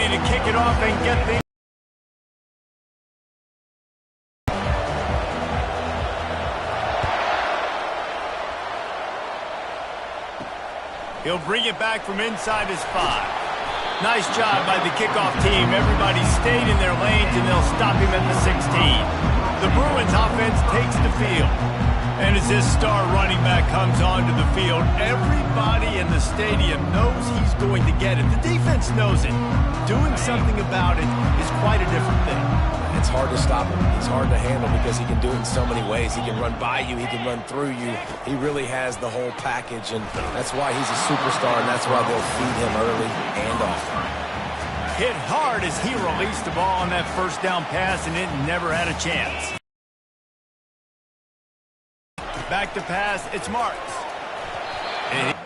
to kick it off and get things. He'll bring it back from inside his 5. Nice job by the kickoff team. Everybody stayed in their lanes, and they'll stop him at the 16. The Bruins offense takes the field. And as this star running back comes onto the field, everybody in the stadium knows he's going to get it. The defense knows it. Doing something about it is quite a different thing. It's hard to stop him. He's hard to handle because he can do it in so many ways. He can run by you. He can run through you. He really has the whole package, and that's why he's a superstar, and that's why they'll feed him early and often. Hit hard as he released the ball on that first down pass, and it never had a chance. Back to pass, it's Marks. And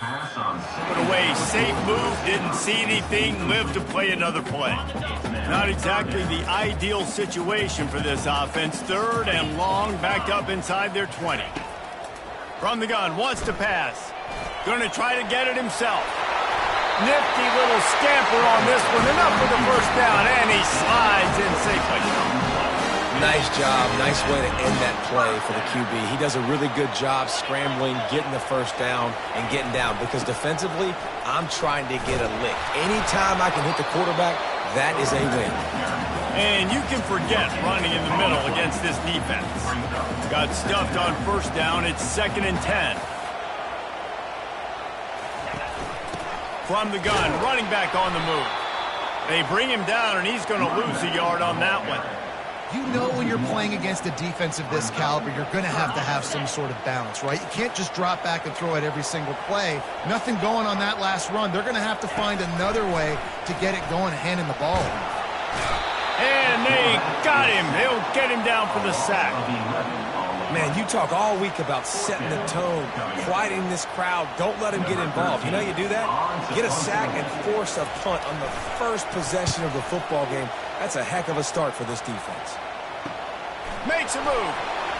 put away, safe move, didn't see anything, lived to play another play. Not exactly the ideal situation for this offense. 3rd and long, backed up inside their 20. From the gun, wants to pass. Going to try to get it himself. Nifty little scamper on this one, enough for the first down, and he slides in safely. Nice job. Nice way to end that play for the QB. He does a really good job scrambling, getting the first down, and getting down. Because defensively, I'm trying to get a lick. Anytime I can hit the quarterback, that is a win. And you can forget running in the middle against this defense. Got stuffed on first down. It's 2nd and 10. From the gun, running back on the move. They bring him down, and he's going to lose a yard on that one. You know when you're playing against a defense of this caliber, you're going to have some sort of balance, right? You can't just drop back and throw it every single play. Nothing going on that last run. They're going to have to find another way to get it going, handing the ball. And they got him. They'll get him down for the sack. Man, you talk all week about setting the tone, quieting this crowd. Don't let him get involved. You know you do that? Get a sack and force a punt on the first possession of the football game. That's a heck of a start for this defense. Makes a move.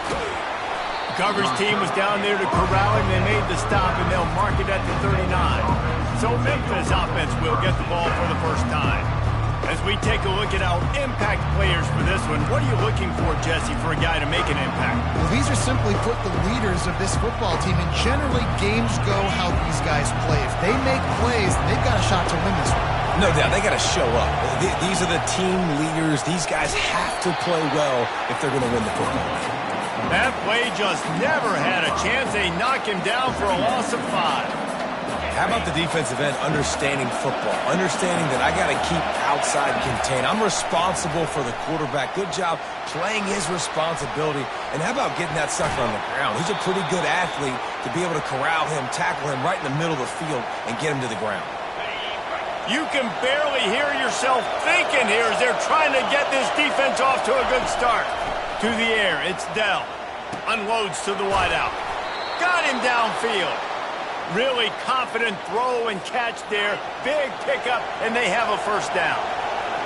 The coverage team was down there to corral him. They made the stop, and they'll mark it at the 39. So Memphis offense will get the ball for the first time. As we take a look at our impact players for this one, what are you looking for, Jesse, for a guy to make an impact? Well, these are simply put the leaders of this football team, and generally games go how these guys play. If they make plays, they've got a shot to win this one. No doubt, they got to show up. These are the team leaders. These guys have to play well if they're going to win the football game. That play just never had a chance. They knock him down for a loss of 5. How about the defensive end understanding football, understanding that I got to keep outside contained. I'm responsible for the quarterback. Good job playing his responsibility. And how about getting that sucker on the ground? He's a pretty good athlete to be able to corral him, tackle him right in the middle of the field, and get him to the ground. You can barely hear yourself thinking here as they're trying to get this defense off to a good start. To the air, it's Dell. Unloads to the wideout. Got him downfield. Really confident throw and catch there. Big pickup, and they have a first down.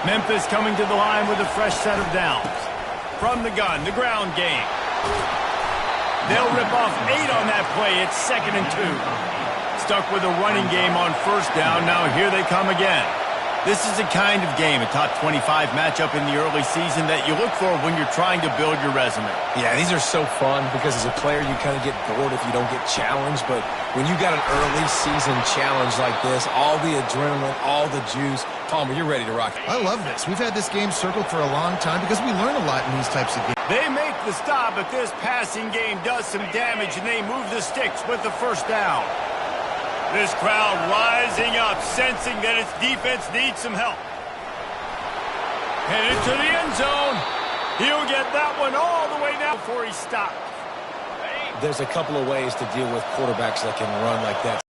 Memphis coming to the line with a fresh set of downs. From the gun, the ground game. They'll rip off 8 on that play. It's 2nd and 2. Stuck with a running game on first down. Now here they come again. This is the kind of game, a top 25 matchup in the early season that you look for when you're trying to build your resume. Yeah, these are so fun because as a player you kind of get bored if you don't get challenged. But when you got an early season challenge like this, all the adrenaline, all the juice, Palmer, you're ready to rock. I love this. We've had this game circled for a long time because we learn a lot in these types of games. They make the stop, but this passing game does some damage, and they move the sticks with the first down. This crowd rising up, sensing that its defense needs some help. Headed to the end zone. He'll get that one all the way down before he stops. There's a couple of ways to deal with quarterbacks that can run like that.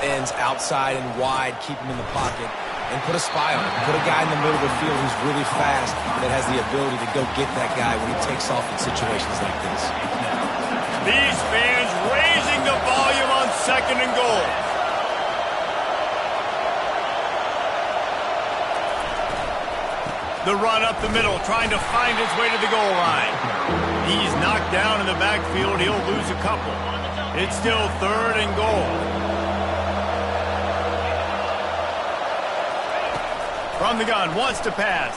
Ends outside and wide, keep him in the pocket, and put a spy on him. Put a guy in the middle of the field who's really fast that has the ability to go get that guy when he takes off in situations like this. These fans raising the volume on 2nd and goal. The run up the middle, trying to find his way to the goal line. He's knocked down in the backfield. He'll lose a couple. It's still 3rd and goal. From the gun, wants to pass.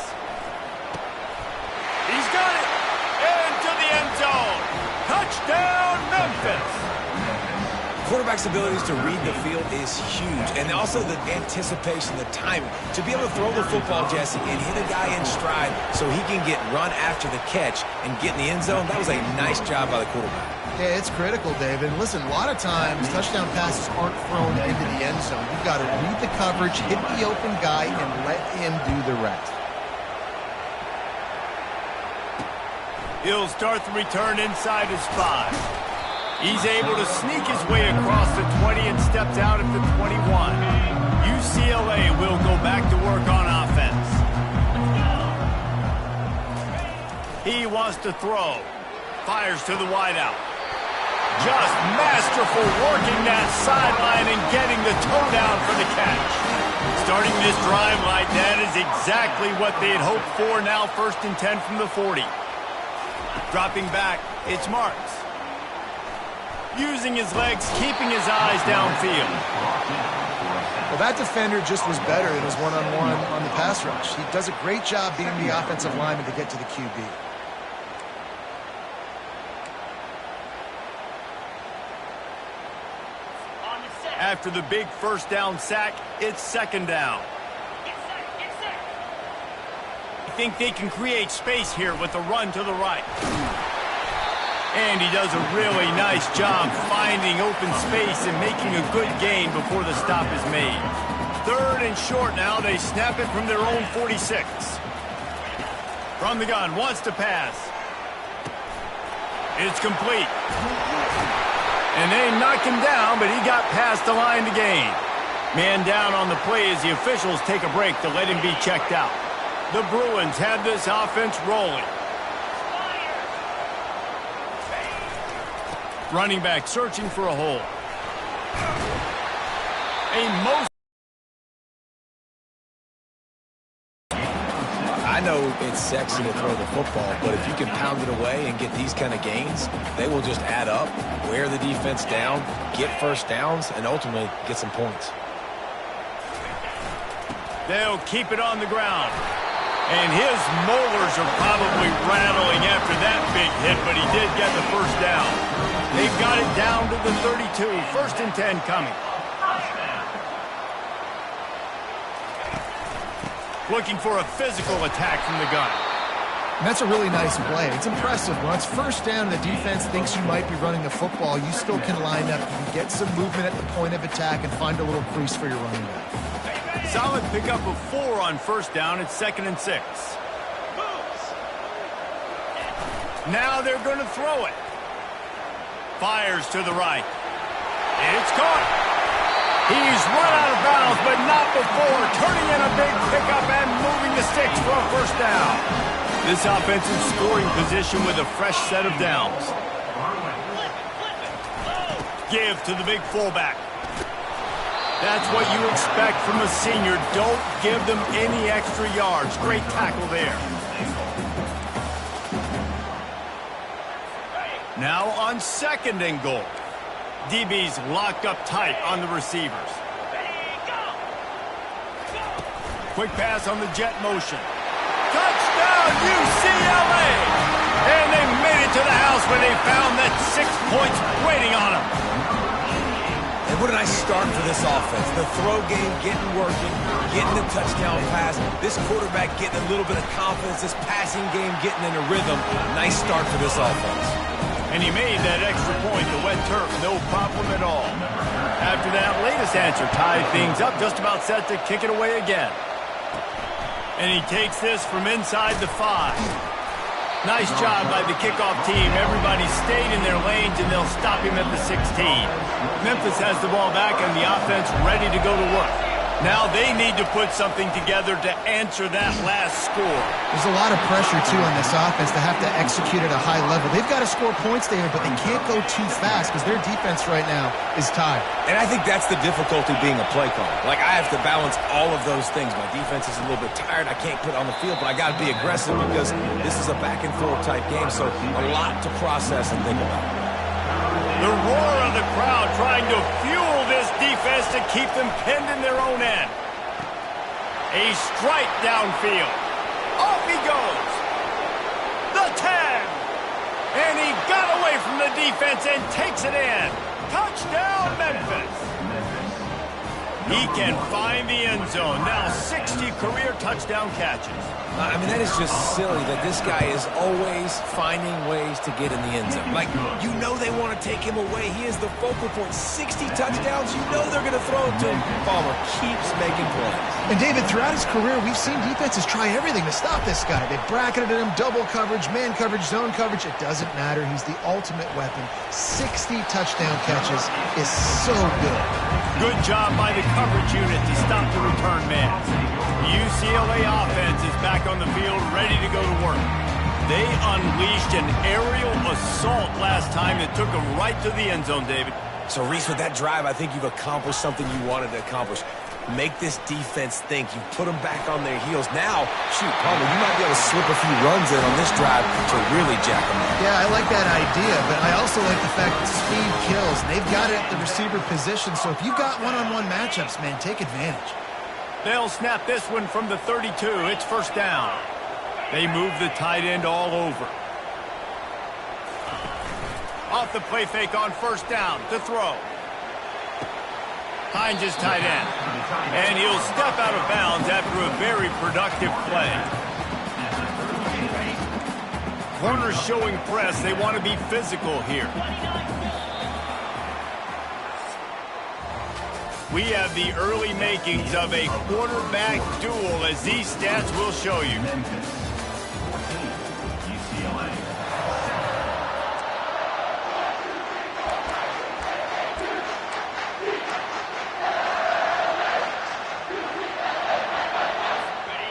He's got it. Into the end zone. Touchdown, Memphis. Quarterback's abilities to read the field is huge, and also the anticipation, the timing. To be able to throw the football, Jesse, and hit a guy in stride so he can get run after the catch and get in the end zone, that was a nice job by the quarterback. Yeah, it's critical, David. And listen, a lot of times touchdown passes aren't thrown into the end zone. You've got to read the coverage, hit the open guy, and let him do the rest. He'll start the return inside his 5. He's able to sneak his way across the 20 and steps out at the 21. UCLA will go back to work on offense. He wants to throw. Fires to the wideout. Just masterful working that sideline and getting the toe down for the catch. Starting this drive like that is exactly what they had hoped for. Now 1st and 10 from the 40. Dropping back, it's Marks. Using his legs, keeping his eyes downfield. Well, that defender just was better in his one-on-one on the pass rush. He does a great job being the offensive lineman to get to the QB. After the big first down sack, it's 2nd down. I think they can create space here with the run to the right. And he does a really nice job finding open space and making a good gain before the stop is made. 3rd and short now. They snap it from their own 46. From the gun, wants to pass. It's complete. And they knock him down, but he got past the line to gain. Man down on the play as the officials take a break to let him be checked out. The Bruins have this offense rolling. Running back searching for a hole. I know it's sexy to throw the football, but if you can pound it away and get these kind of gains, they will just add up, wear the defense down, get first downs, and ultimately get some points. They'll keep it on the ground. And his molars are probably rattling after that big hit, but he did get the first down. They've got it down to the 32. 1st and 10 coming. Looking for a physical attack from the gun. And that's a really nice play. It's impressive. When it's first down and the defense thinks you might be running the football, you still can line up. You can get some movement at the point of attack and find a little crease for your running back. Solid pickup of 4 on first down. It's 2nd and 6. Now they're going to throw it. Fires to the right. It's caught. He's run out of bounds, but not before turning in a big pickup and moving the sticks for a first down. This offensive scoring position with a fresh set of downs. give to the big fullback. That's what you expect from a senior. Don't give them any extra yards. Great tackle there. Now on 2nd and goal. DB's locked up tight on the receivers. Quick pass on the jet motion. Touchdown, UCLA! And they made it to the house when they found that 6 points waiting on them. And what a nice start for this offense. The throw game getting working, getting the touchdown pass. This quarterback getting a little bit of confidence. This passing game getting in a rhythm. Nice start for this offense. And he made that extra point, the wet turf, no problem at all. After that latest answer tied things up, just about set to kick it away again. And he takes this from inside the 5. Nice job by the kickoff team. Everybody stayed in their lanes, and they'll stop him at the 16. Memphis has the ball back, and the offense ready to go to work. Now they need to put something together to answer that last score. There's a lot of pressure, too, on this offense to have to execute at a high level. They've got to score points, David, but they can't go too fast because their defense right now is tired. And I think that's the difficulty being a play caller. Like, I have to balance all of those things. My defense is a little bit tired. I can't put on the field, but I got to be aggressive because this is a back-and-forth type game, so a lot to process and think about. The roar of the crowd trying to fuel this defense to keep them pinned in their own end. A strike downfield. Off he goes. The 10. And he got away from the defense and takes it in. Touchdown, Memphis. He can find the end zone. Now 60 career touchdown catches. I mean, that is just silly that this guy is always finding ways to get in the end zone. Like, you know they want to take him away. He is the focal point. 60 touchdowns, you know they're going to throw it to him. Palmer keeps making plays. And, David, throughout his career, we've seen defenses try everything to stop this guy. They've bracketed him, double coverage, man coverage, zone coverage. It doesn't matter. He's the ultimate weapon. 60 touchdown catches is so good. Good job by the coverage unit to stop the return man. The UCLA offense is back on the field, ready to go to work. They unleashed an aerial assault last time that took them right to the end zone, David. So, Reese, with that drive, I think you've accomplished something you wanted to accomplish. Make this defense think. You put them back on their heels. Now, shoot, Palmer, you might be able to slip a few runs in on this drive to really jack them up. Yeah, I like that idea, but I also like the fact that speed kills. They've got it at the receiver position, so if you've got one-on-one matchups, man, take advantage. They'll snap this one from the 32. It's first down. They move the tight end all over. Off the play fake on first down to throw. Hines his tight end. And he'll step out of bounds after a very productive play. Corners showing press. They want to be physical here. We have the early makings of a quarterback duel, as these stats will show you.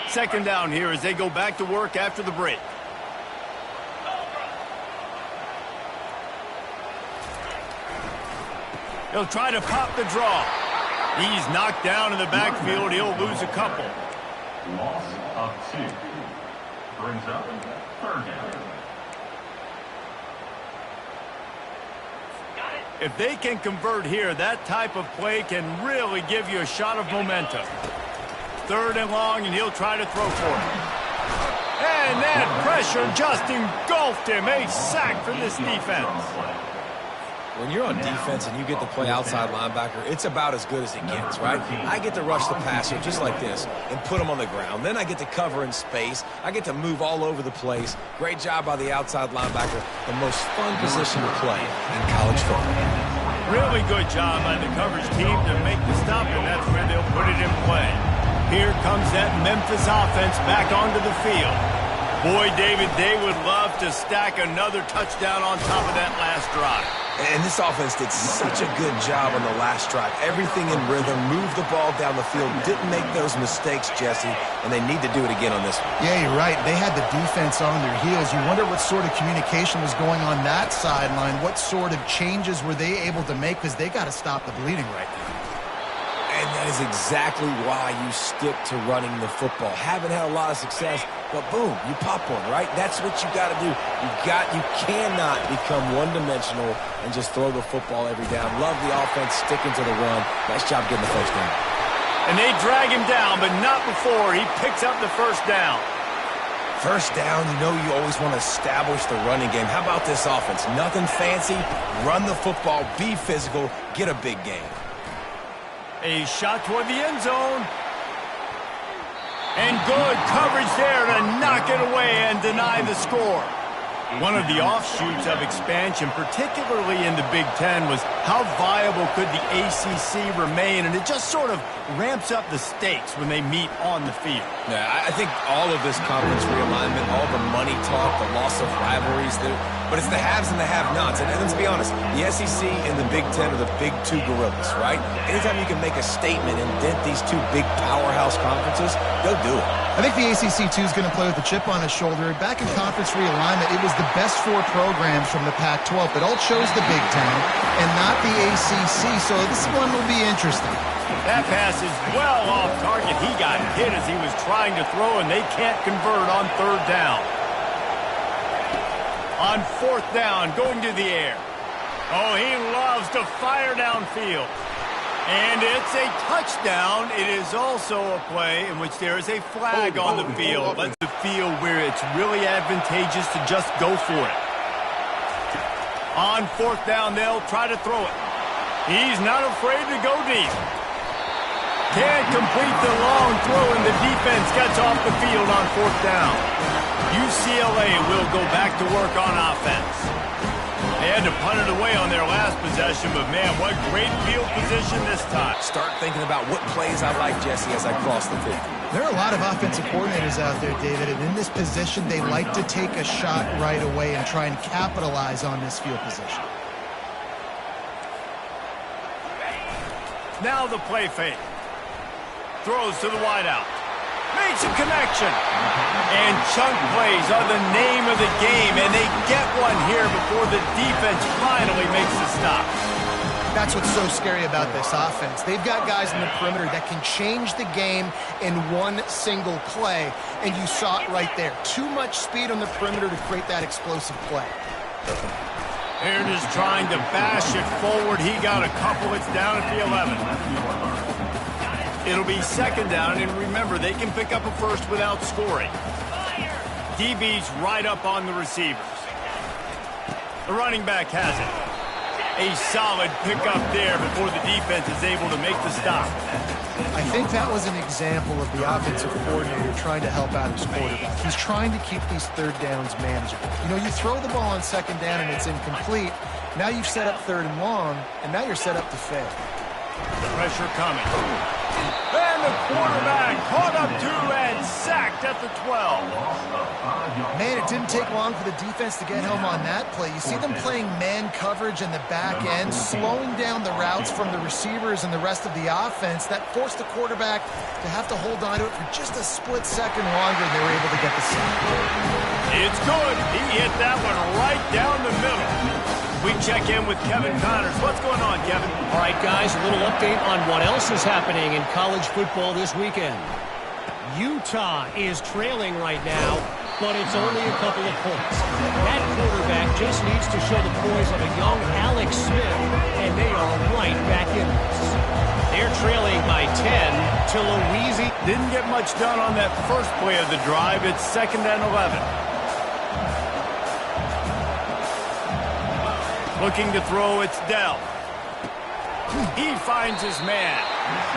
Second down here as they go back to work after the break. He'll try to pop the draw. He's knocked down in the backfield. He'll lose a couple. Loss of 2. Brings up third down. If they can convert here, that type of play can really give you a shot of momentum. Third and long, and he'll try to throw for it. And that pressure just engulfed him. A sack for this defense. When you're on defense and you get to play outside linebacker, it's about as good as it gets, right? I get to rush the passer just like this and put him on the ground. Then I get to cover in space. I get to move all over the place. Great job by the outside linebacker. The most fun position to play in college football. Really good job by the coverage team to make the stop, and that's where they'll put it in play. Here comes that Memphis offense back onto the field. Boy, David, they would love to stack another touchdown on top of that last drive. And this offense did such a good job on the last drive. Everything in rhythm, moved the ball down the field, didn't make those mistakes, Jesse, and they need to do it again on this one. Yeah, you're right. They had the defense on their heels. You wonder what sort of communication was going on that sideline. What sort of changes were they able to make, because they got to stop the bleeding right now. And that is exactly why you stick to running the football. Haven't had a lot of success, but boom, you pop one, right? That's what you got to do. You cannot become one-dimensional and just throw the football every down. Love the offense sticking to the run. Nice job getting the first down. And they drag him down, but not before he picks up the first down. First down, you know you always want to establish the running game. How about this offense? Nothing fancy. Run the football, be physical, get a big gain. A shot toward the end zone. And good coverage there to knock it away and deny the score. One of the offshoots of expansion, particularly in the Big Ten, was how viable could the ACC remain, and it just sort of ramps up the stakes when they meet on the field. Yeah, I think all of this conference realignment, all the money talk, the loss of rivalries, but it's the haves and the have-nots. And let's be honest, the SEC and the Big Ten are the big two gorillas, right? Anytime you can make a statement and dent these two big powerhouse conferences, go do it. I think the ACC, too, is going to play with a chip on his shoulder. Back in conference realignment, it was the best four programs from the Pac-12 that all chose the Big Ten and not the ACC, so this one will be interesting. That pass is well off target. He got hit as he was trying to throw, and they can't convert on third down. On fourth down, going to the air. Oh, he loves to fire downfield. And it's a touchdown. It is also a play in which there is a flag on the field. But the field where it's really advantageous to just go for it. On fourth down, they'll try to throw it. He's not afraid to go deep. Can't complete the long throw, and the defense gets off the field on fourth down. UCLA will go back to work on offense. They had to punt it away on their last possession, but man, what great field position this time. Start thinking about what plays I like, Jesse, as I cross the 50. There are a lot of offensive coordinators out there, David, and in this position, they like to take a shot right away and try and capitalize on this field position. Now the play fake. Throws to the wideout. Makes a connection. And chunk plays are the name of the game, and they get one here before the defense finally makes the stop. That's what's so scary about this offense. They've got guys in the perimeter that can change the game in one single play, and you saw it right there. Too much speed on the perimeter to create that explosive play. They're just trying to bash it forward. He got a couple. It's down at the 11. It'll be second down, and remember, they can pick up a first without scoring. DB's right up on the receivers. The running back has it. A solid pickup there before the defense is able to make the stop. I think that was an example of the offensive coordinator trying to help out his quarterback. He's trying to keep these third downs manageable. You know, you throw the ball on second down and it's incomplete. Now you've set up third and long, and now you're set up to fail. Pressure coming. And the quarterback caught up to and sacked at the 12. Man, it didn't take long for the defense to get home on that play. You see them playing man coverage in the back end, slowing down the routes from the receivers and the rest of the offense. That forced the quarterback to have to hold on to it for just a split second longer, and they were able to get the sack. It's good. He hit that one right down the middle. We check in with Kevin Connors. What's going on, Kevin? All right, guys, a little update on what else is happening in college football this weekend. Utah is trailing right now, but it's only a couple of points. That quarterback just needs to show the poise of a young Alex Smith, and they are right back in this. They're trailing by 10 to Louisiana. Didn't get much done on that first play of the drive. It's second and 11. Looking to throw, it's Dell. He finds his man.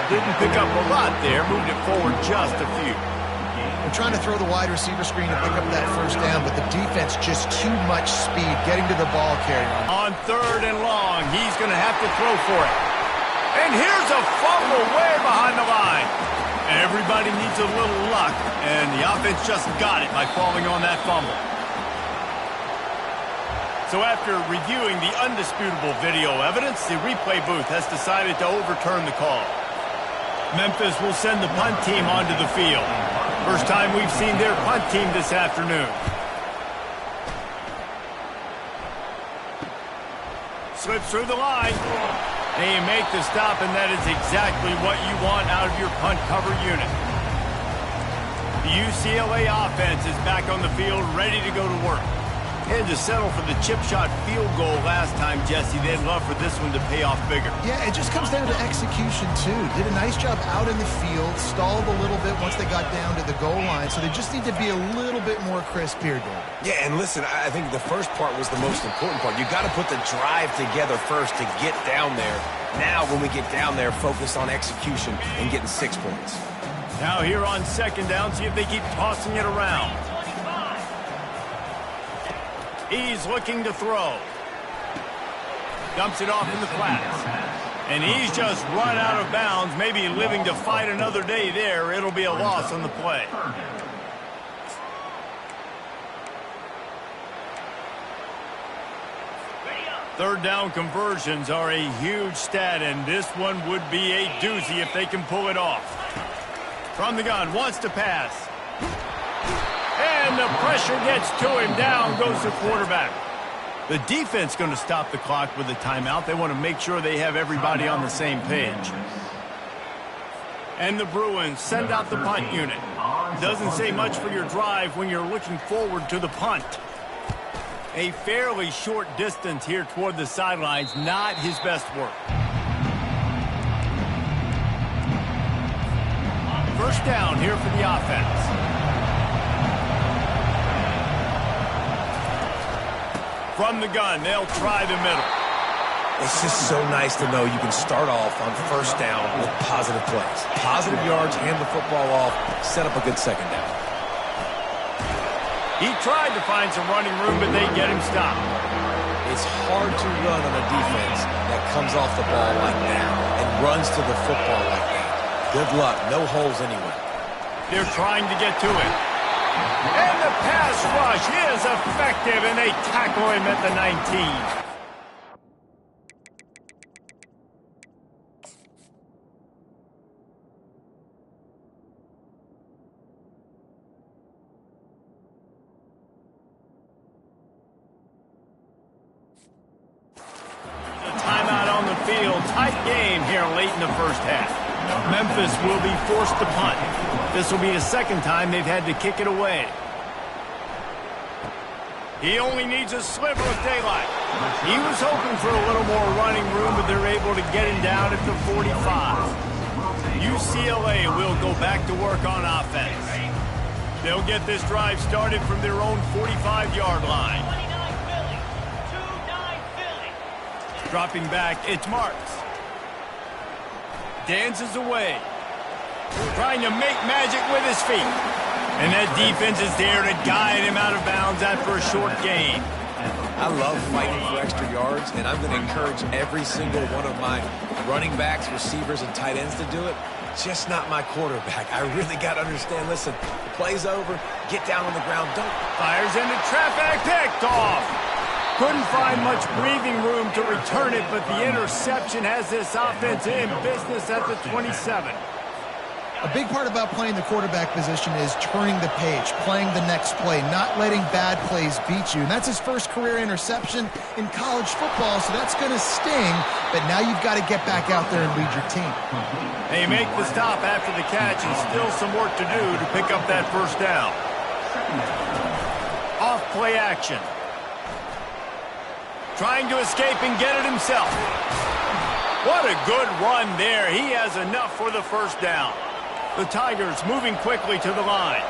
Didn't pick up a lot there, moved it forward just a few. They're trying to throw the wide receiver screen to pick up that first down, but the defense just too much speed getting to the ball carrier. On third and long, he's going to have to throw for it. And here's a fumble way behind the line. Everybody needs a little luck, and the offense just got it by falling on that fumble. So after reviewing the undisputable video evidence, the replay booth has decided to overturn the call. Memphis will send the punt team onto the field. First time we've seen their punt team this afternoon. Slips through the line. They make the stop, and that is exactly what you want out of your punt cover unit. The UCLA offense is back on the field, ready to go to work. Had to settle for the chip shot field goal last time, Jesse. They'd love for this one to pay off bigger. Yeah, it just comes down to execution, too. Did a nice job out in the field, stalled a little bit once they got down to the goal line, so they just need to be a little bit more crisp here, Dan. Yeah, and listen, I think the first part was the most important part. You got to put the drive together first to get down there. Now, when we get down there, focus on execution and getting 6 points. Now here on second down, see if they keep tossing it around. He's looking to throw. Dumps it off in the flats. And he's just run out of bounds, maybe living to fight another day there. It'll be a loss on the play. Third down conversions are a huge stat, and this one would be a doozy if they can pull it off. From the gun, wants to pass. And the pressure gets to him. Down goes the quarterback. The defense going to stop the clock with a timeout. They want to make sure they have everybody on the same page. And the Bruins send out the punt unit. Doesn't say much for your drive when you're looking forward to the punt. A fairly short distance here toward the sidelines. Not his best work. First down here for the offense. From the gun, they'll try the middle. It's just so nice to know you can start off on first down with positive plays. Positive yards, hand the football off, set up a good second down. He tried to find some running room, but they get him stopped. It's hard to run on a defense that comes off the ball like that and runs to the football like that. Good luck. No holes anywhere. They're trying to get to it. And the pass rush is effective, and they tackle him at the 19. Tight game here late in the first half. Memphis will be forced to punt. This will be the second time they've had to kick it away. He only needs a sliver of daylight. He was hoping for a little more running room, but they're able to get him down at the 45. UCLA will go back to work on offense. They'll get this drive started from their own 45-yard line. Dropping back, it's Marks. Dances away. Trying to make magic with his feet. And that defense is there to guide him out of bounds after a short gain. I love fighting for extra yards, and I'm going to encourage every single one of my running backs, receivers, and tight ends to do it. Just not my quarterback. I really got to understand, listen, the play's over, get down on the ground, don't. Fires into traffic, picked off. Couldn't find much breathing room to return it, but the interception has this offense in business at the 27. A big part about playing the quarterback position is turning the page, playing the next play, not letting bad plays beat you. And that's his first career interception in college football, so that's going to sting. But now you've got to get back out there and lead your team. They make the stop after the catch, and still some work to do to pick up that first down. Off play action. Trying to escape and get it himself. What a good run there. He has enough for the first down. The Tigers moving quickly to the line.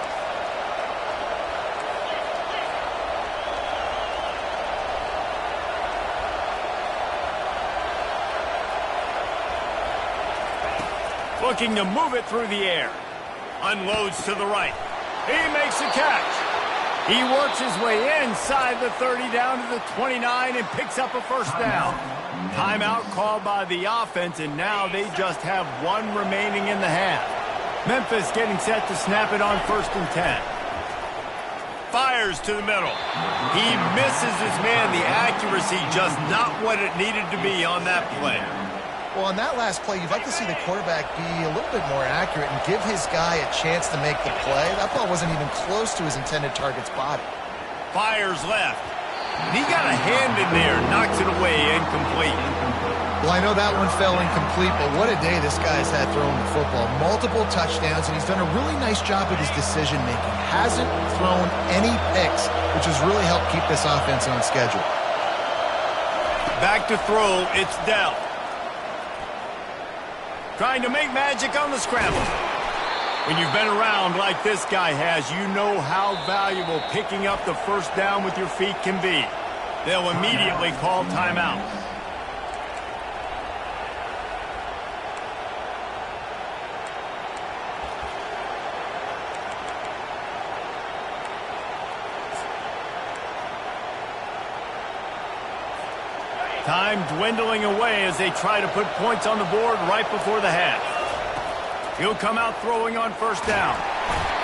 Looking to move it through the air. Unloads to the right. He makes a catch. He works his way inside the 30 down to the 29 and picks up a first down. Timeout called by the offense, and now they just have one remaining in the half. Memphis getting set to snap it on 1st and 10. Fires to the middle. He misses his man. The accuracy just not what it needed to be on that play. Well, on that last play, you'd like to see the quarterback be a little bit more accurate and give his guy a chance to make the play. That ball wasn't even close to his intended target's body. Fires left. And he got a hand in there, knocks it away, incomplete. Well, I know that one fell incomplete, but what a day this guy's had throwing the football. Multiple touchdowns, and he's done a really nice job with his decision-making. Hasn't thrown any picks, which has really helped keep this offense on schedule. Back to throw, it's Dell. Trying to make magic on the scramble. When you've been around like this guy has, you know how valuable picking up the first down with your feet can be. They'll immediately call timeout. Time dwindling away as they try to put points on the board right before the half. He'll come out throwing on 1st down.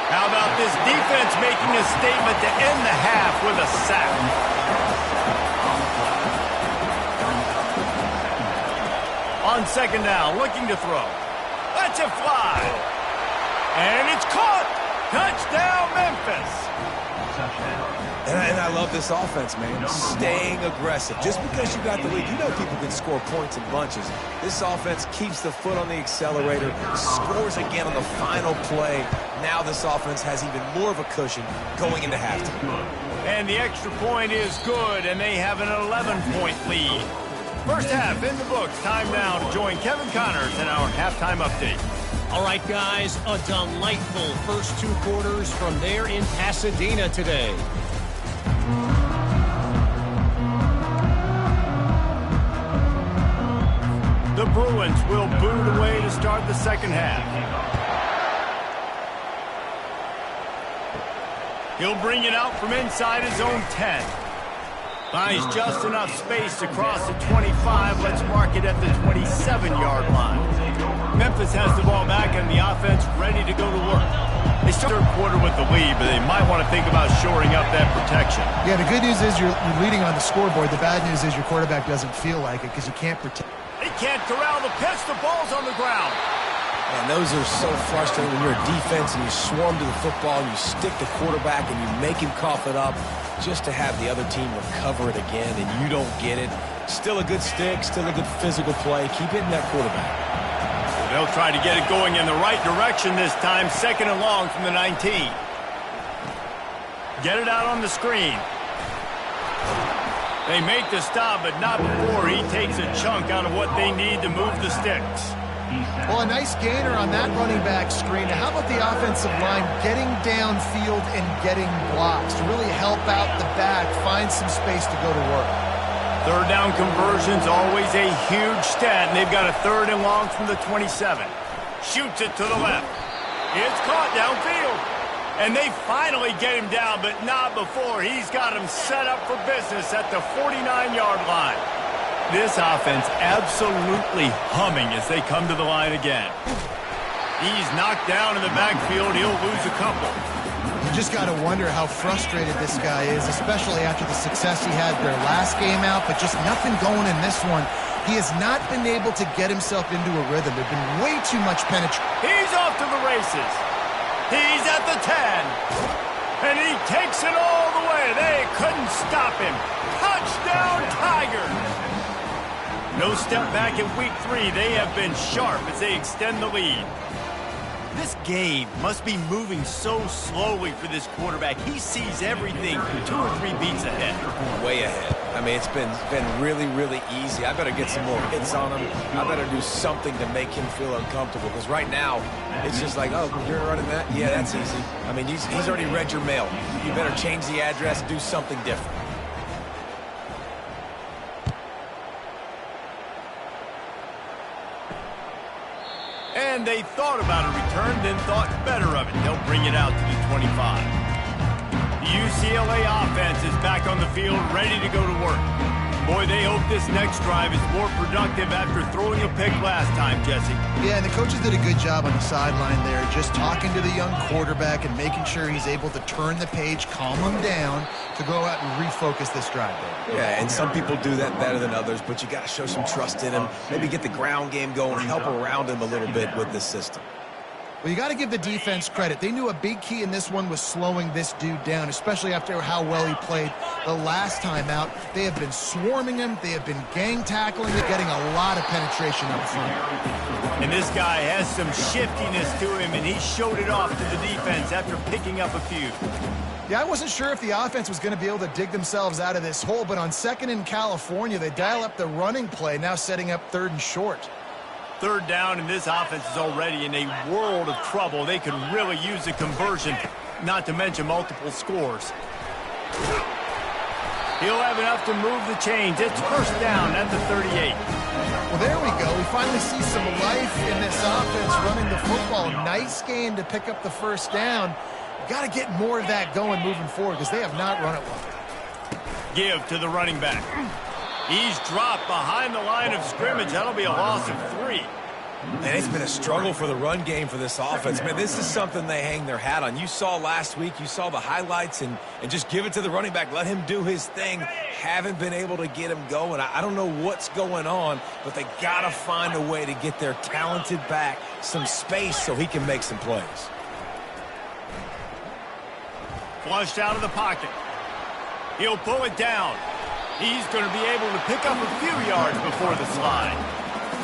How about this defense making a statement to end the half with a sack? On 2nd down, looking to throw. Lets it fly. And it's caught. Touchdown, Memphis. And I love this offense, man. Staying aggressive. Just because you got the lead, you know people can score points in bunches. This offense keeps the foot on the accelerator, scores again on the final play. Now this offense has even more of a cushion going into halftime. And the extra point is good, and they have an 11-point lead. First half in the books. Time now to join Kevin Connors in our halftime update. All right, guys, a delightful first 2 quarters from there in Pasadena today. The Bruins will boot away to start the 2nd half. He'll bring it out from inside his own 10. Finds just enough space to cross the 25. Let's mark it at the 27-yard line. Memphis has the ball back and the offense ready to go to work. They start the 3rd quarter with the lead, but they might want to think about shoring up that protection. Yeah, the good news is you're leading on the scoreboard. The bad news is your quarterback doesn't feel like it because you can't protect. They can't corral the pitch. The ball's on the ground. And those are so frustrating when you're a defense and you swarm to the football and you stick the quarterback and you make him cough it up just to have the other team recover it again and you don't get it. Still a good stick, still a good physical play. Keep hitting that quarterback. They'll try to get it going in the right direction this time. 2nd and long from the 19. Get it out on the screen. They make the stop, but not before he takes a chunk out of what they need to move the sticks. Well, a nice gainer on that running back screen. Now, how about the offensive line getting downfield and getting blocks to really help out the back, find some space to go to work? 3rd down conversion's always a huge stat, and they've got a 3rd and long from the 27. Shoots it to the left. It's caught downfield. And they finally get him down, but not before he's got him set up for business at the 49-yard line. This offense absolutely humming as they come to the line again. He's knocked down in the backfield. He'll lose a couple. You just got to wonder how frustrated this guy is, especially after the success he had their last game out, but just nothing going in this one. He has not been able to get himself into a rhythm. There's been way too much penetration. He's off to the races. He's at the 10. And he takes it all the way. They couldn't stop him. Touchdown, Tigers. No step back in week 3. They have been sharp as they extend the lead. This game must be moving so slowly for this quarterback. He sees everything 2 or 3 beats ahead. Way ahead. I mean, it's been really, really easy. I better get some more hits on him. I better do something to make him feel uncomfortable. Because right now, it's just like, oh, you're running that? Yeah, that's easy. I mean, he's already read your mail. You better change the address and do something different. And they thought about a return, then thought better of it. They'll bring it out to the 25. The UCLA offense is back on the field, ready to go to work. Boy, they hope this next drive is more productive after throwing a pick last time, Jesse. Yeah, and the coaches did a good job on the sideline there, just talking to the young quarterback and making sure he's able to turn the page, calm him down to go out and refocus this drive. Yeah, and some people do that better than others, but you got to show some trust in him, maybe get the ground game going, help around him a little bit with this system. Well, you got to give the defense credit. They knew a big key in this one was slowing this dude down, especially after how well he played the last time out. They have been swarming him. They have been gang tackling. They're getting a lot of penetration up front. And this guy has some shiftiness to him, and he showed it off to the defense after picking up a few. Yeah, I wasn't sure if the offense was going to be able to dig themselves out of this hole, but on second in California, they dial up the running play, now setting up third and short. Third down, and this offense is already in a world of trouble. They could really use a conversion, not to mention multiple scores. He'll have enough to move the chains. It's first down at the 38. Well, there we go. We finally see some life in this offense running the football. Nice game to pick up the first down. Got to get more of that going moving forward because they have not run it well. Give to the running back. He's dropped behind the line of scrimmage. That'll be a loss of 3. And it's been a struggle for the run game for this offense. Man, this is something they hang their hat on. You saw last week, you saw the highlights, and just give it to the running back. Let him do his thing. Haven't been able to get him going. I don't know what's going on, but they got to find a way to get their talented back some space so he can make some plays. Flushed out of the pocket. He'll pull it down. He's going to be able to pick up a few yards before the slide.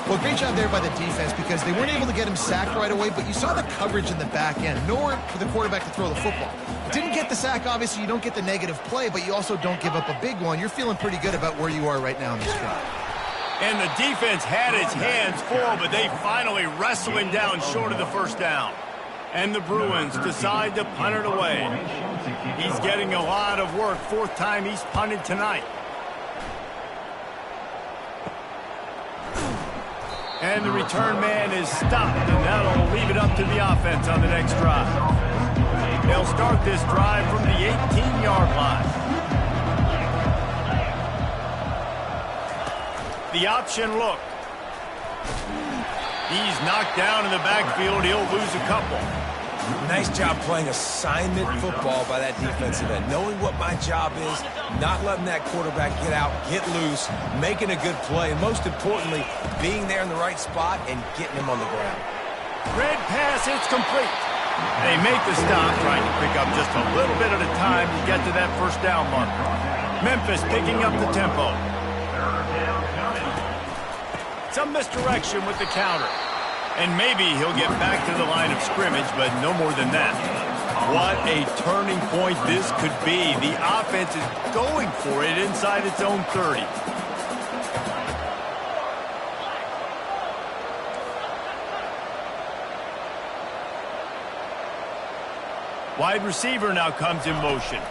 Well, great job there by the defense because they weren't able to get him sacked right away, but you saw the coverage in the back end. Nowhere for the quarterback to throw the football. Didn't get the sack, obviously. You don't get the negative play, but you also don't give up a big one. You're feeling pretty good about where you are right now in this drive. And the defense had its hands full, but they finally wrestle him down short of the first down. And the Bruins decide to punt it away. He's getting a lot of work. Fourth time he's punted tonight. And the return man is stopped, and that'll leave it up to the offense on the next drive. They'll start this drive from the 18-yard line. The option look. He's knocked down in the backfield. He'll lose a couple. Nice job playing assignment football by that defensive end. Knowing what my job is, not letting that quarterback get out, get loose, making a good play, and most importantly, being there in the right spot and getting him on the ground. Red pass, it's complete. They make the stop, trying to pick up just a little bit at a time to get to that first down marker. Memphis picking up the tempo. Some misdirection with the counter. And maybe he'll get back to the line of scrimmage, but no more than that. What a turning point this could be. The offense is going for it inside its own 30. Wide receiver now comes in motion.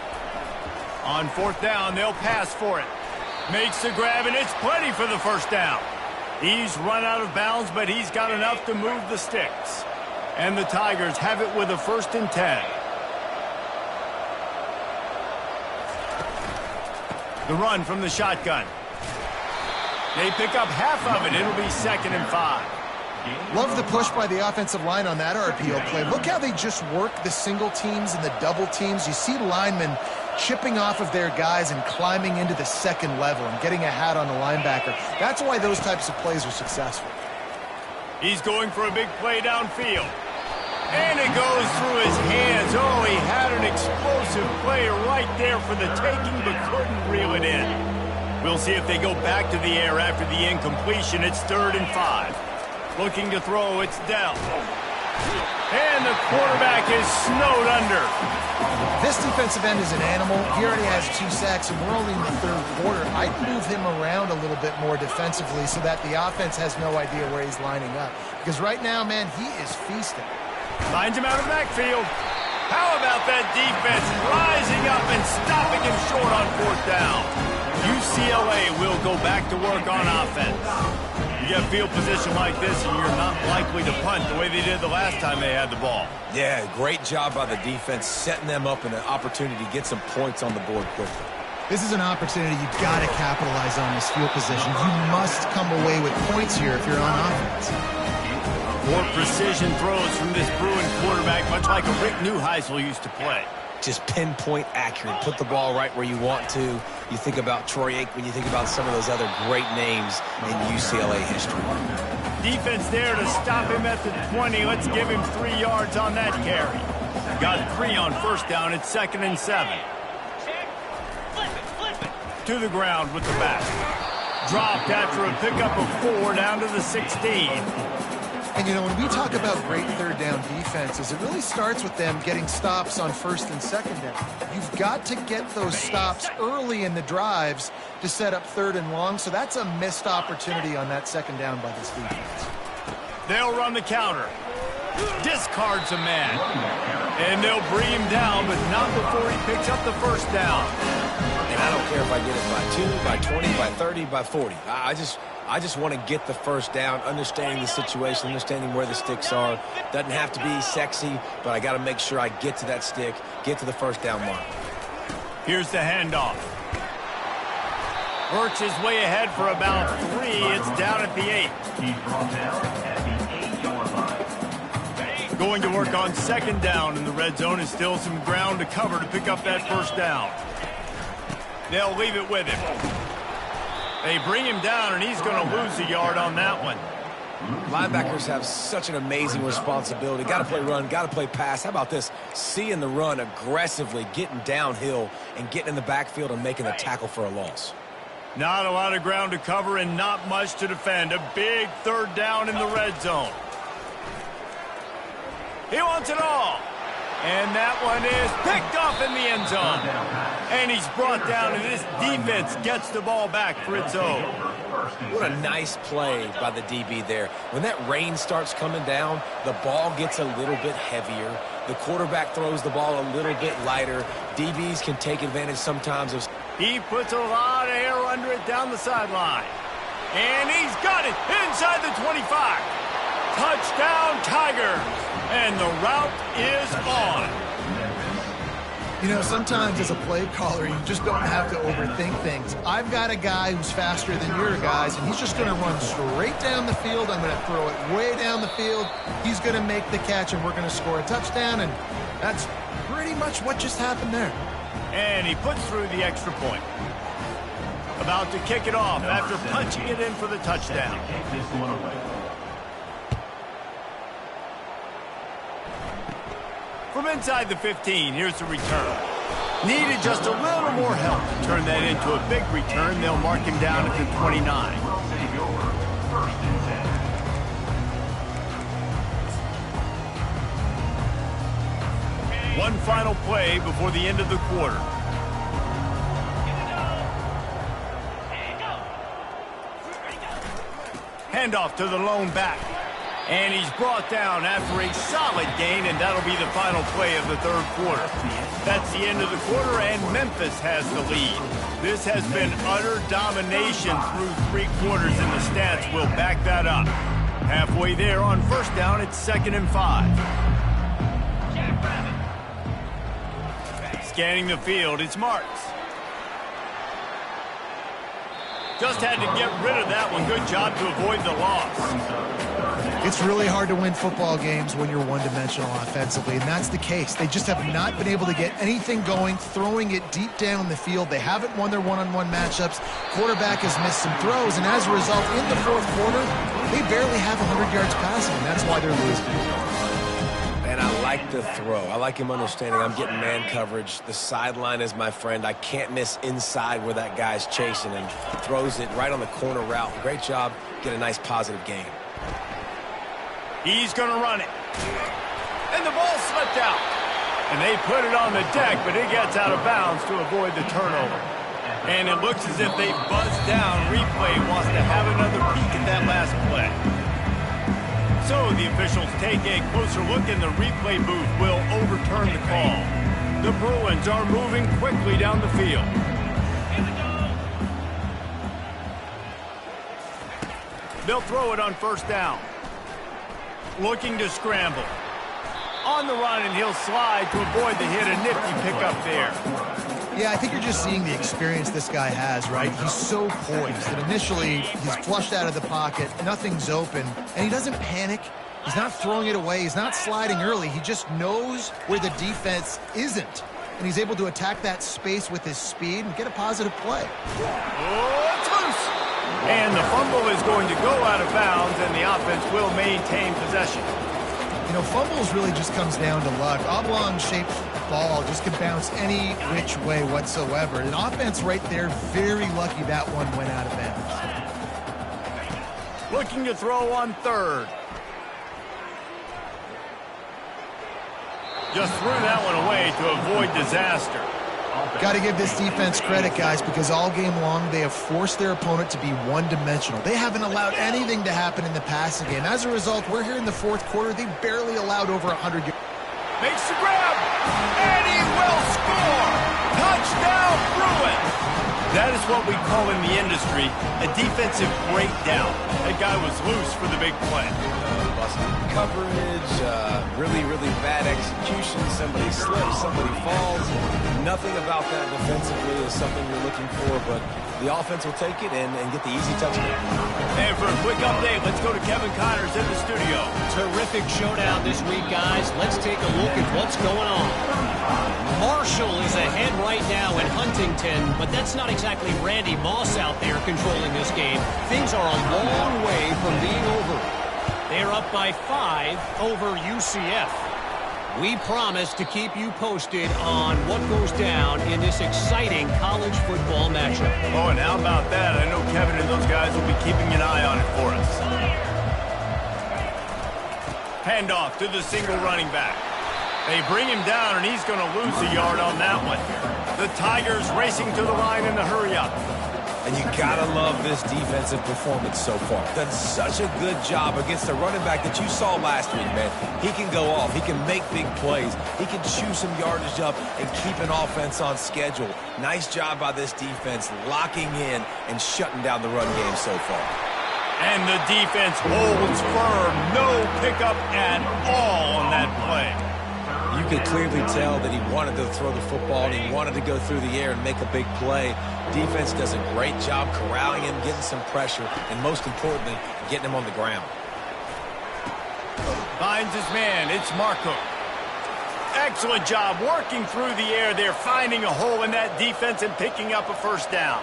On fourth down, they'll pass for it. Makes the grab, and it's plenty for the first down. He's run out of bounds, but he's got enough to move the sticks. And the Tigers have it with a 1st and 10. The run from the shotgun. They pick up half of it. It'll be 2nd and 5. Love the push by the offensive line on that RPO play. Look how they just work the single teams and the double teams. You see linemen chipping off of their guys and climbing into the second level and getting a hat on the linebacker. That's why those types of plays are successful. He's going for a big play downfield. And it goes through his hands. Oh, he had an explosive play right there for the taking, but couldn't reel it in. We'll see if they go back to the air after the incompletion. It's 3rd and 5. Looking to throw, it's Dell. And the quarterback is snowed under. This defensive end is an animal. He already has 2 sacks, and we're only in the 3rd quarter. I'd move him around a little bit more defensively so that the offense has no idea where he's lining up. Because right now, man, he is feasting. Finds him out of the backfield. How about that defense rising up and stopping him short on 4th down? UCLA will go back to work on offense. You get field position like this, and you're not likely to punt the way they did the last time they had the ball. Yeah, great job by the defense, setting them up in an opportunity to get some points on the board quickly. This is an opportunity you've got to capitalize on this field position. You must come away with points here if you're on offense. More precision throws from this Bruin quarterback, much like a Rick Neuheisel used to play. Just pinpoint accurate. Put the ball right where you want to. You think about Troy Aikman, you think about some of those other great names in UCLA history. Defense there to stop him at the 20. Let's give him 3 yards on that carry. Got 3 on first down. It's 2nd and 7. To the ground with the back. Dropped after a pickup of 4 down to the 16. And, you know, when we talk about great third down defenses, it really starts with them getting stops on first and second down. You've got to get those stops early in the drives to set up third and long, so that's a missed opportunity on that second down by this defense. They'll run the counter. Discards a man. And they'll bring him down, but not before he picks up the first down. And I don't care if I get it by 2, by 20, by 30, by 40. I just want to get the first down, understanding the situation, understanding where the sticks are. Doesn't have to be sexy, but I got to make sure I get to that stick, get to the first down mark. Here's the handoff. Works his way ahead for about 3. It's down at the 8. He's brought down at the 8-yard line. Going to work on second down in the red zone. Is still some ground to cover to pick up that first down. They'll leave it with him. They bring him down, and he's going to lose a yard on that one. Linebackers have such an amazing responsibility. Got to play run, got to play pass. How about this? Seeing the run aggressively, getting downhill, and getting in the backfield and making a tackle for a loss. Not a lot of ground to cover and not much to defend. A big third down in the red zone. He wants it all. And that one is picked off in the end zone. And he's brought down, and this defense gets the ball back for its own. What a nice play by the DB there. When that rain starts coming down, the ball gets a little bit heavier. The quarterback throws the ball a little bit lighter. DBs can take advantage sometimes of... He puts a lot of air under it down the sideline. And he's got it inside the 25. Touchdown, Tigers. And the route is on. You know, sometimes as a play caller, you just don't have to overthink things. I've got a guy who's faster than your guys, and he's just going to run straight down the field. I'm going to throw it way down the field. He's going to make the catch, and we're going to score a touchdown, and that's pretty much what just happened there. And he puts through the extra point. About to kick it off after punching it in for the touchdown. This one away. From inside the 15, here's the return. Needed just a little more help to turn that into a big return. They'll mark him down at the 29. First and 10. One final play before the end of the quarter. Handoff to the lone back. And he's brought down after a solid gain, and that'll be the final play of the third quarter. That's the end of the quarter, and Memphis has the lead. This has been utter domination through 3 quarters, and the stats will back that up. Halfway there on first down, it's 2nd and 5. Scanning the field, it's Marks. Just had to get rid of that one. Good job to avoid the loss. It's really hard to win football games when you're one-dimensional offensively, and that's the case. They just have not been able to get anything going, throwing it deep down the field. They haven't won their one-on-one matchups. Quarterback has missed some throws, and as a result, in the fourth quarter, they barely have 100 yards passing, and that's why they're losing. And I like the throw. I like him understanding I'm getting man coverage. The sideline is my friend. I can't miss inside where that guy's chasing, and throws it right on the corner route. Great job. Get a nice positive gain. He's going to run it. And the ball slipped out. And they put it on the deck, but it gets out of bounds to avoid the turnover. And it looks as if they buzzed down. Replay wants to have another peek at that last play. So the officials take a closer look, and the replay booth will overturn the call. The Bruins are moving quickly down the field. They'll throw it on first down. Looking to scramble. On the run, and he'll slide to avoid the hit. A nifty pickup there. Yeah, I think you're just seeing the experience this guy has, right? He's so poised that initially he's flushed out of the pocket, nothing's open, and he doesn't panic. He's not throwing it away. He's not sliding early. He just knows where the defense isn't, and he's able to attack that space with his speed and get a positive play. Oh, it's loose. And the fumble is going to go out of bounds, and the offense will maintain possession. You know, fumbles really just comes down to luck. Oblong-shaped ball just can bounce any which way whatsoever. An offense right there, very lucky that one went out of bounds. Looking to throw on third. Just threw that one away to avoid disaster. Got to give this defense credit, guys, because all game long they have forced their opponent to be one-dimensional. They haven't allowed anything to happen in the passing game. As a result, we're here in the fourth quarter. They barely allowed over 100 yards. Makes the grab, and he will score! Touchdown, Bruins! That is what we call in the industry a defensive breakdown. That guy was loose for the big play. Busted coverage, really bad execution. Somebody slips, somebody falls. Nothing about that defensively is something you're looking for, but the offense will take it and get the easy touchdown. And for a quick update, let's go to Kevin Connors in the studio. Terrific showdown this week, guys. Let's take a look at what's going on. Marshall is ahead right now in Huntington, but that's not exactly Randy Moss out there controlling this game. Things are a long way from being over. They're up by 5 over UCF. We promise to keep you posted on what goes down in this exciting college football matchup. Oh, and how about that? I know Kevin and those guys will be keeping an eye on it for us. Handoff to the single running back. They bring him down, and he's going to lose a yard on that one. The Tigers racing to the line in the hurry-up. And you gotta love this defensive performance so far. Done such a good job against the running back that you saw last week, man. He can go off. He can make big plays. He can chew some yardage up and keep an offense on schedule. Nice job by this defense locking in and shutting down the run game so far. And the defense holds firm. No pickup at all on that play. You could clearly tell that he wanted to throw the football and he wanted to go through the air and make a big play. Defense does a great job corralling him, getting some pressure, and most importantly, getting him on the ground. Finds his man. It's Marco. Excellent job working through the air there, finding a hole in that defense and picking up a first down.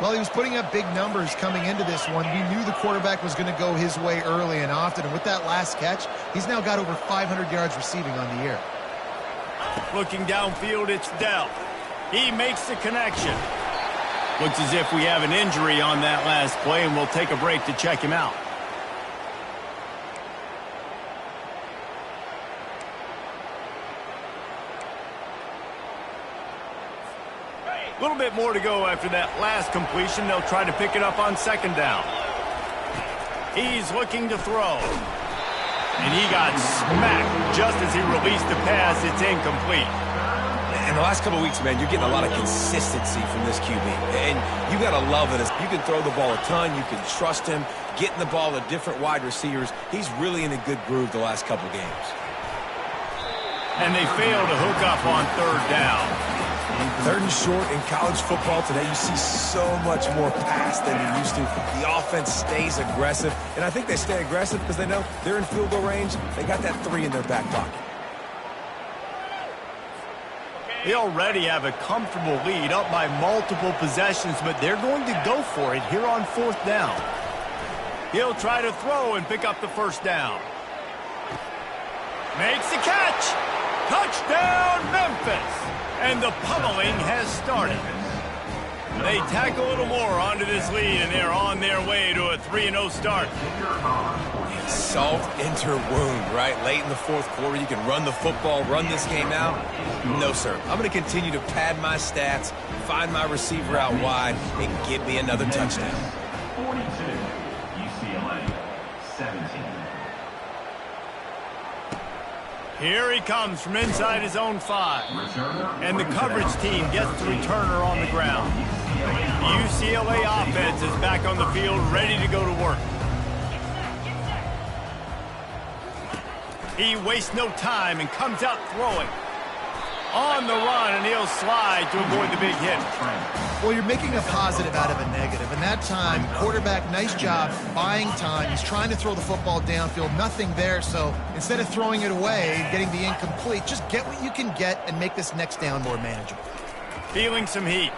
Well, he was putting up big numbers coming into this one. We knew the quarterback was going to go his way early and often, and with that last catch, he's now got over 500 yards receiving on the year. Looking downfield, it's Dell. He makes the connection. Looks as if we have an injury on that last play, and we'll take a break to check him out. A little bit more to go after that last completion. They'll try to pick it up on second down. He's looking to throw. And he got smacked just as he released the pass. It's incomplete. In the last couple of weeks, man, you're getting a lot of consistency from this QB. And you got to love it. You can throw the ball a ton. You can trust him. Getting the ball to different wide receivers. He's really in a good groove the last couple games. And they fail to hook up on third down. Third and short in college football today, you see so much more pass than you used to. The offense stays aggressive, and I think they stay aggressive because they know they're in field goal range. They got that 3 in their back pocket. They already have a comfortable lead up by multiple possessions, but they're going to go for it here on fourth down. He'll try to throw and pick up the first down. Makes the catch. Touchdown, Memphis. And the pummeling has started. They tack a little more onto this lead, and they're on their way to a 3-0 start. Salt into wound, right? Late in the fourth quarter, you can run the football, run this game out. No, sir. I'm going to continue to pad my stats, find my receiver out wide, and give me another touchdown. 42, UCLA, 17. Here he comes from inside his own 5. And the coverage team gets the returner on the ground. The UCLA offense is back on the field, ready to go to work. He wastes no time and comes out throwing. On the run, and he'll slide to avoid the big hit. Well, you're making a positive out of a negative. And that time, quarterback, nice job buying time. He's trying to throw the football downfield. Nothing there, so instead of throwing it away, getting the incomplete, just get what you can get and make this next down more manageable. Feeling some heat.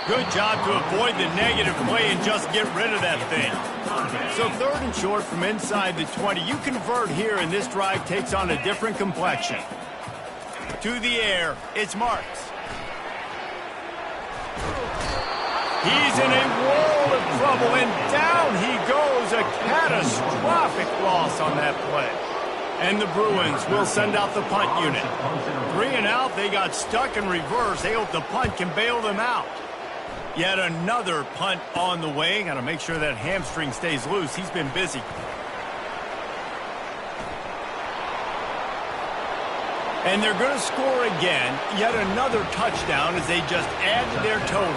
Good job to avoid the negative play and just get rid of that thing. So 3rd and short from inside the 20. You convert here, and this drive takes on a different complexion. To the air, it's Marks. He's in a world of trouble, and down he goes. A catastrophic loss on that play. And the Bruins will send out the punt unit. 3 and out, they got stuck in reverse. They hope the punt can bail them out. Yet another punt on the way. Got to make sure that hamstring stays loose. He's been busy. And they're going to score again. Yet another touchdown as they just add to their total.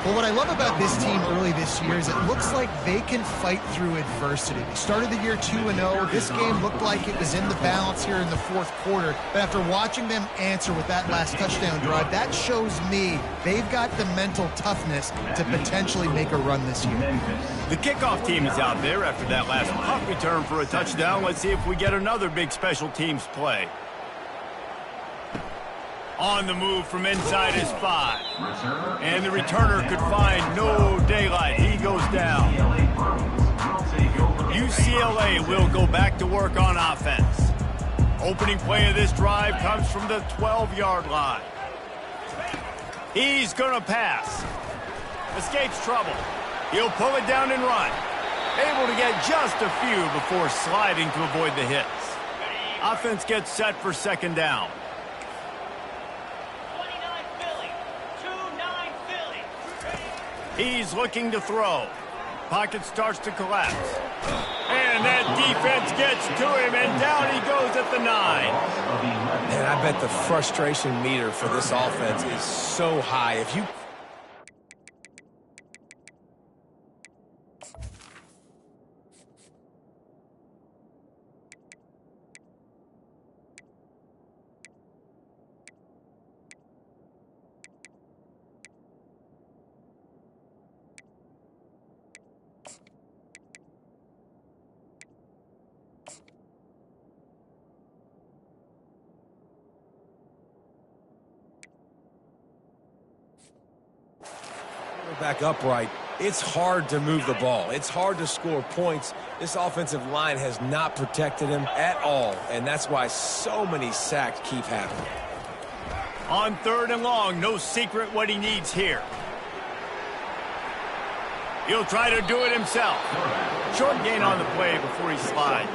Well, what I love about this team early this year is it looks like they can fight through adversity. They started the year 2-0. This game looked like it was in the balance here in the 4th quarter. But after watching them answer with that last touchdown drive, that shows me they've got the mental toughness to potentially make a run this year. The kickoff team is out there after that last punt return for a touchdown. Let's see if we get another big special teams play. On the move from inside his 5. And the returner could find no daylight. He goes down. UCLA will go back to work on offense. Opening play of this drive comes from the 12-yard line. He's going to pass. Escapes trouble. He'll pull it down and run. Able to get just a few before sliding to avoid the hits. Offense gets set for 2nd down. He's looking to throw. Pocket starts to collapse. And that defense gets to him, and down he goes at the 9. And I bet the frustration meter for this offense is so high. If you... back upright, it's hard to move the ball. It's hard to score points. This offensive line has not protected him at all, and that's why so many sacks keep happening. On 3rd and long, no secret what he needs here. He'll try to do it himself. Short gain on the play before he slides.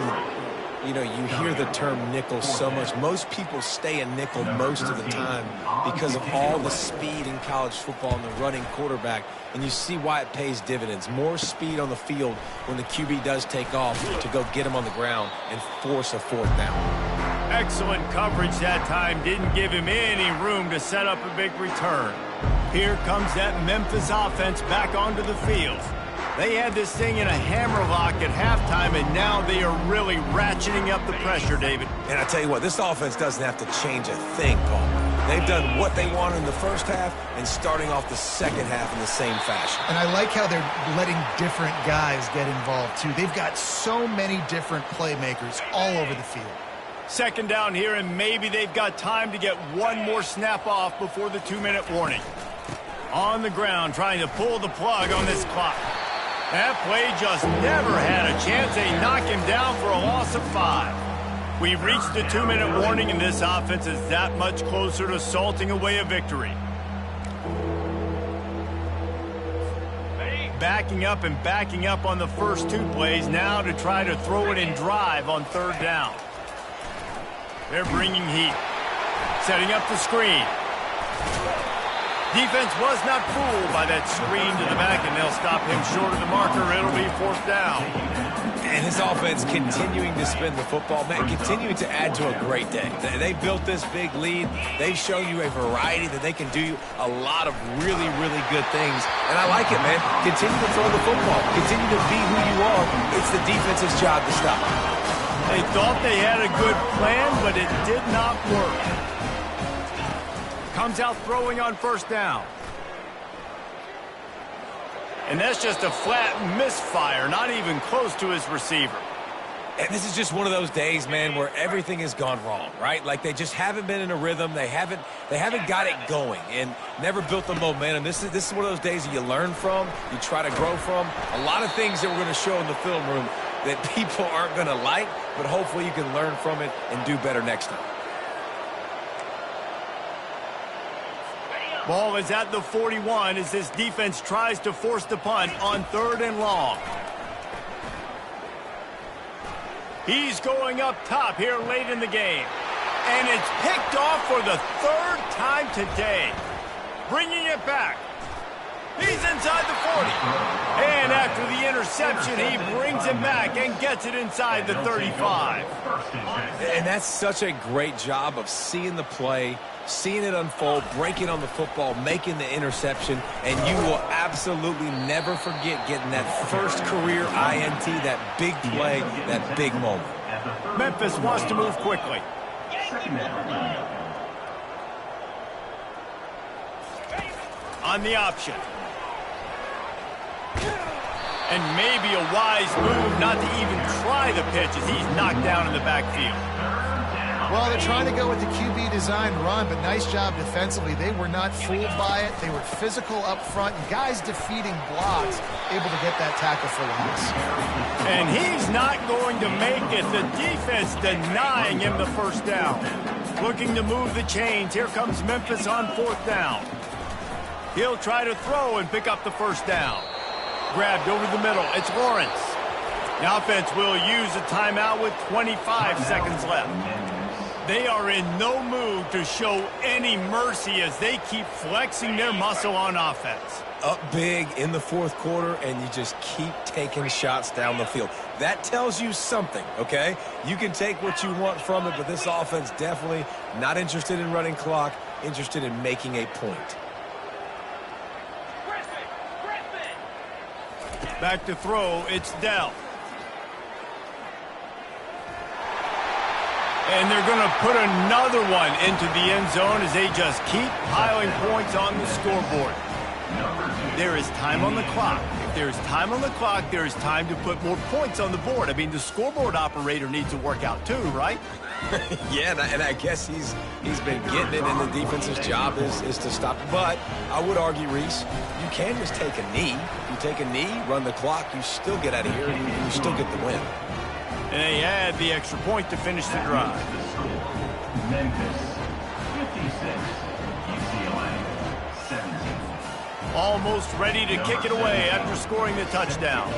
You know, you hear the term nickel so much. Most people stay in nickel most of the time because of all the speed in college football and the running quarterback. And you see why it pays dividends. More speed on the field when the QB does take off to go get him on the ground and force a 4th down. Excellent coverage that time. Didn't give him any room to set up a big return. Here comes that Memphis offense back onto the field. They had this thing in a hammerlock at halftime, and now they are really ratcheting up the pressure, David. And I tell you what, this offense doesn't have to change a thing, Paul. They've done what they wanted in the first half and starting off the second half in the same fashion. And I like how they're letting different guys get involved, too. They've got so many different playmakers all over the field. 2nd down here, and maybe they've got time to get one more snap off before the 2-minute warning. On the ground, trying to pull the plug on this clock. That play just never had a chance. They knock him down for a loss of 5. We've reached the 2-minute warning, and this offense is that much closer to salting away a victory. Backing up and backing up on the first 2 plays now to try to throw it in drive on 3rd down. They're bringing heat. Setting up the screen. Defense was not fooled by that screen to the back, and they'll stop him short of the marker. It'll be 4th down. And his offense continuing to spin the football, man, continuing to add to a great day. They built this big lead. They've shown you a variety that they can do a lot of really, really good things. And I like it, man. Continue to throw the football. Continue to be who you are. It's the defense's job to stop. They thought they had a good plan, but it did not work. Comes out throwing on first down. And that's just a flat misfire, not even close to his receiver. And this is just one of those days, man, where everything has gone wrong, right? Like they just haven't been in a rhythm. They haven't got it going and never built the momentum. This is one of those days that you learn from, you try to grow from. A lot of things that we're going to show in the film room that people aren't going to like, but hopefully you can learn from it and do better next time. Ball is at the 41 as this defense tries to force the punt on 3rd and long. He's going up top here late in the game. And it's picked off for the 3rd time today. Bringing it back. He's inside the 40. And after the interception, he brings it back and gets it inside the 35. And that's such a great job of seeing the play, seeing it unfold, breaking on the football, making the interception, and you will absolutely never forget getting that first career INT, that big play, that big moment. Memphis wants to move quickly. On the option. And maybe a wise move not to even try the pitch as he's knocked down in the backfield. Well, they're trying to go with the QB design run, but nice job defensively. They were not fooled by it. They were physical up front. Guys defeating blocks, able to get that tackle for loss. And he's not going to make it. The defense denying him the first down. Looking to move the chains. Here comes Memphis on 4th down. He'll try to throw and pick up the first down. Grabbed over the middle. It's Lawrence. The offense will use a timeout with 25 seconds left. They are in no mood to show any mercy as they keep flexing their muscle on offense. Up big in the 4th quarter, and you just keep taking shots down the field. That tells you something, okay? You can take what you want from it, but this offense definitely not interested in running clock, interested in making a point. Back to throw, it's Dell. And they're going to put another one into the end zone as they just keep piling points on the scoreboard. There is time on the clock. If there's time on the clock, there is time to put more points on the board. I mean, the scoreboard operator needs to work out too, right? Yeah, and I guess he's been getting it, and the defense's job is to stop. But I would argue, Reese, you can just take a knee. You take a knee, run the clock, you still get out of here, and you still get the win. And they add the extra point to finish the drive. Memphis, 56. UCLA, 17. Almost ready to kick it away after scoring the touchdown.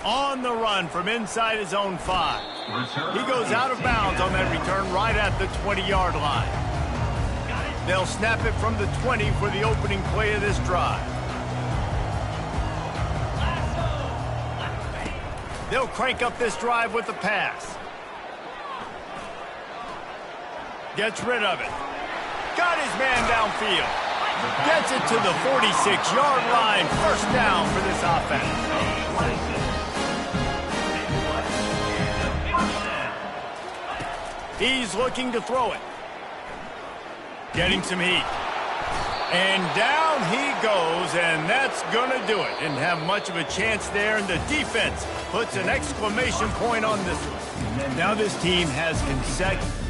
On the run from inside his own 5. He goes out of bounds on that return right at the 20-yard line. They'll snap it from the 20 for the opening play of this drive. They'll crank up this drive with the pass. Gets rid of it. Got his man downfield. Gets it to the 46-yard line. First down for this offense. He's looking to throw it. Getting some heat. And down he goes, and that's going to do it. Didn't have much of a chance there, and the defense puts an exclamation point on this one. Now this team has consecutive